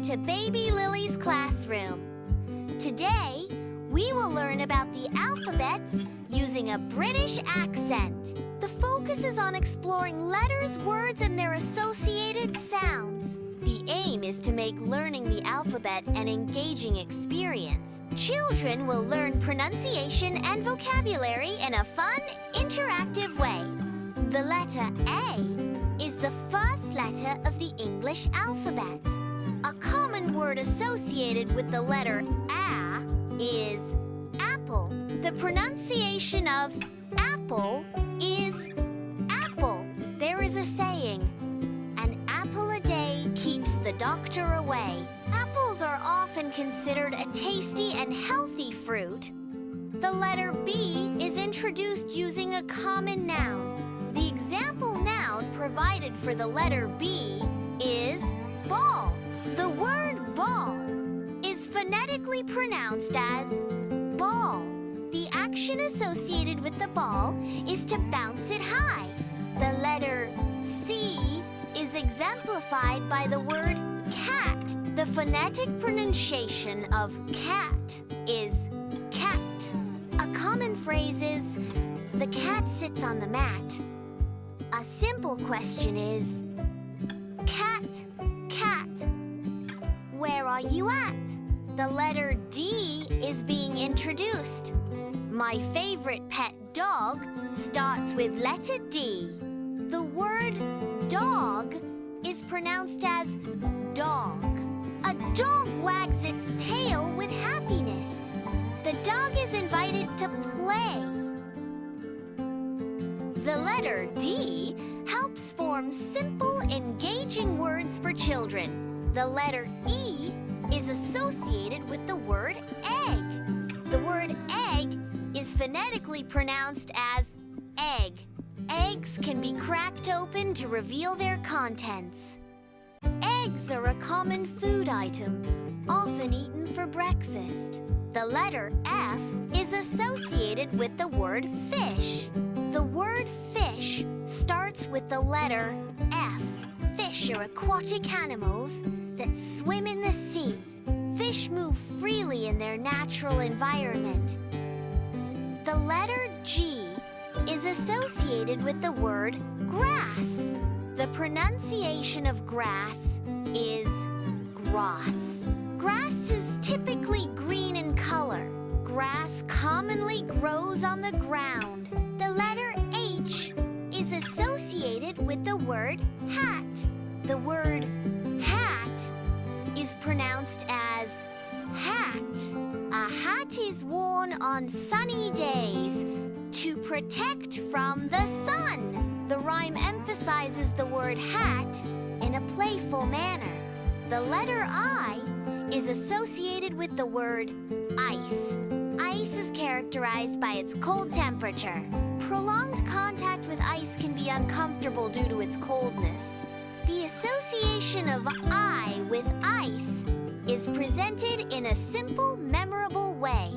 to Baby Lily's classroom. Today, we will learn about the alphabets using a British accent. The focus is on exploring letters, words, and their associated sounds. The aim is to make learning the alphabet an engaging experience. Children will learn pronunciation and vocabulary in a fun, interactive way. The letter A is the first letter of the English alphabet. A common word associated with the letter A is apple. The pronunciation of apple is apple. There is a saying, an apple a day keeps the doctor away. Apples are often considered a tasty and healthy fruit. The letter B is introduced using a common noun. The example noun provided for the letter B is ball. The word ball is phonetically pronounced as ball. The action associated with the ball is to bounce it high. The letter C is exemplified by the word cat. The phonetic pronunciation of cat is cat. A common phrase is, the cat sits on the mat. A simple question is, cat, cat, where are you at? The letter D is being introduced. My favorite pet dog starts with letter D. The word dog is pronounced as dog. A dog wags its tail with happiness. The dog is invited to play. The letter D helps form simple, engaging words for children. The letter E is associated with the word egg. The word egg is phonetically pronounced as egg. Eggs can be cracked open to reveal their contents. Eggs are a common food item, often eaten for breakfast. The letter F is associated with the word fish. The word fish starts with the letter F. Fish are aquatic animals that swim in the sea. Fish move freely in their natural environment. The letter G is associated with the word grass. The pronunciation of grass is grass. Grass is typically green in color. Grass commonly grows on the ground. The letter H is associated with the word hat. The word hat is pronounced as hat. A hat is worn on sunny days to protect from the sun. The rhyme emphasizes the word hat in a playful manner. The letter I is associated with the word ice. Ice is characterized by its cold temperature. Prolonged contact with ice can be uncomfortable due to its coldness. The association of I with ice is presented in a simple, memorable way.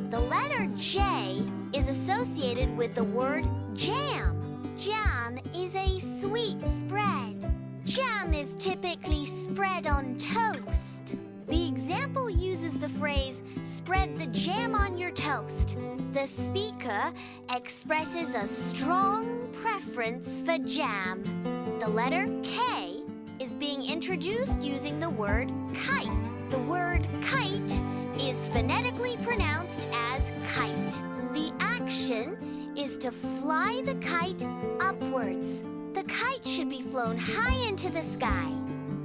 The letter J is associated with the word jam. Jam is a sweet spread. Jam is typically spread on toast. The example uses the phrase, spread the jam on your toast. The speaker expresses a strong preference for jam. The letter K is being introduced using the word kite. The word kite is phonetically pronounced as kite. The action is to fly the kite upwards. The kite should be flown high into the sky.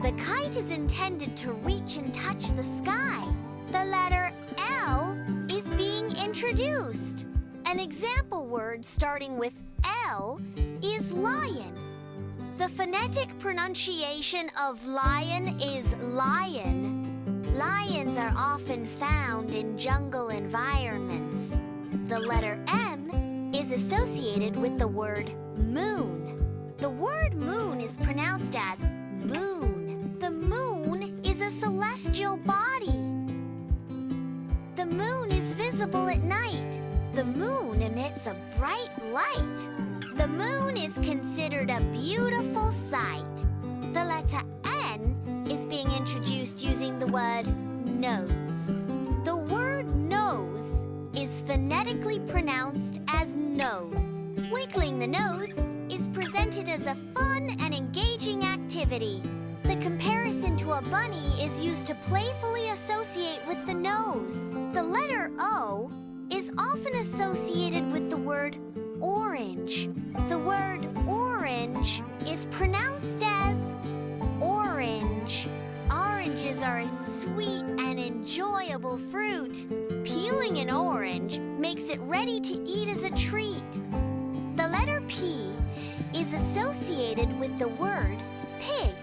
The kite is intended to reach and touch the sky. The letter L is being introduced. An example word starting with L is lion. The phonetic pronunciation of lion is lion. Lions are often found in jungle environments. The letter M is associated with the word moon. The word moon is pronounced as moon. The moon is a celestial body. The moon is visible at night. The moon emits a bright light. The moon is considered a beautiful sight. The letter N is being introduced using the word nose. The word nose is phonetically pronounced as nose. Wiggling the nose is presented as a fun and engaging activity. The comparison to a bunny is used to playfully associate with the nose. The letter O is often associated with the word orange. The word orange is pronounced as orange. Oranges are a sweet and enjoyable fruit. Peeling an orange makes it ready to eat as a treat. The letter P is associated with the word pig.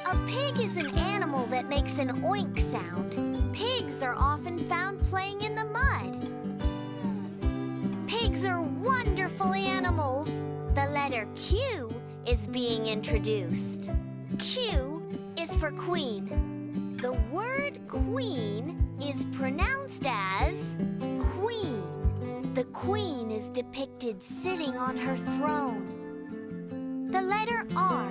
A pig is an animal that makes an oink sound. Pigs are often found playing in the mud. Pigs are wonderful animals. The letter Q is being introduced. Q is for queen. The word queen is pronounced as queen. The queen is depicted sitting on her throne. The letter R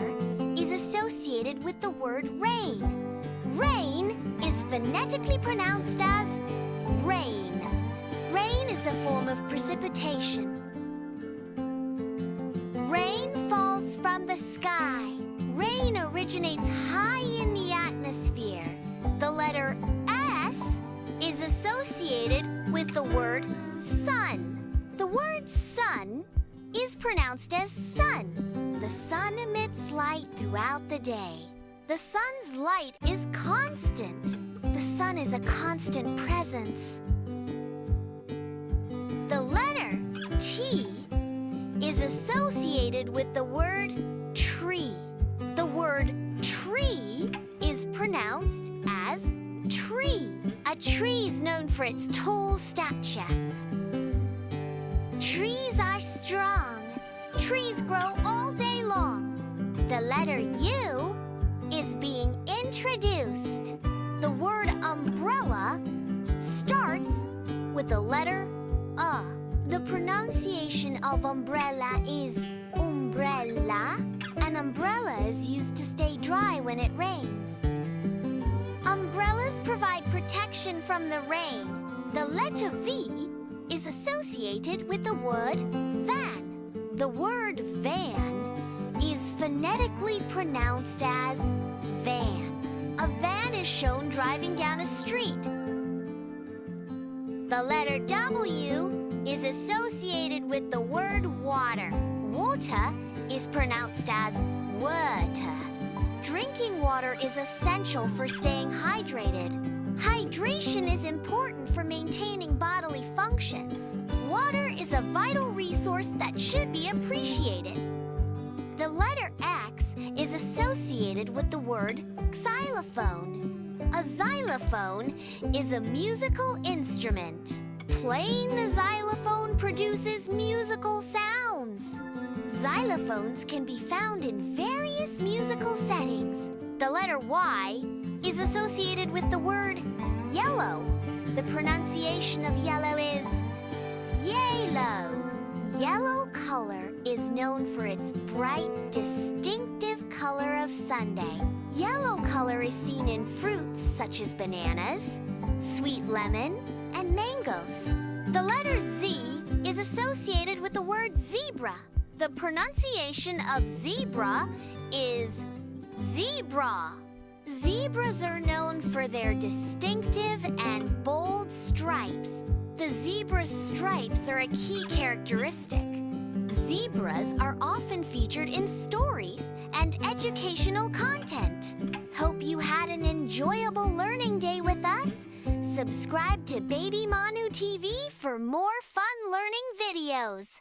is associated with the word rain. Rain is phonetically pronounced as rain. Rain is a form of precipitation. Rain falls from the sky. Rain originates high in the atmosphere. The letter S is associated with the word sun. The word sun is pronounced as sun. The sun emits light throughout the day. The sun's light is constant. The sun is a constant presence. The letter T is associated with the word tree. The word tree is pronounced as tree. A tree is known for its tall stature. Trees are strong. Trees grow all day long. The letter U is being introduced. The word umbrella starts with the letter A. The pronunciation of umbrella is umbrella. An umbrella is used to stay dry when it rains. Umbrellas provide protection from the rain. The letter V is associated with the word van. The word van is phonetically pronounced as van. A van is shown driving down a street. The letter W is associated with the word water. Water is pronounced as water. Drinking water is essential for staying hydrated. Hydration is important for maintaining bodily functions. Water is a vital resource that should be appreciated. The letter X is associated with the word xylophone. A xylophone is a musical instrument. Playing the xylophone produces musical sounds. Xylophones can be found in various musical settings. The letter Y is associated with the word yellow. The pronunciation of yellow is yellow. Yellow color is known for its bright, distinctive color of Sunday. Yellow color is seen in fruits such as bananas, sweet lemon, and mangoes. The letter Z is associated with the word zebra. The pronunciation of zebra is zebra. Zebras are known for their distinctive and bold stripes. The zebra's stripes are a key characteristic. Zebras are often featured in stories and educational content. Hope you had an enjoyable learning day with us. Subscribe to Baby Maanu TV for more fun learning videos.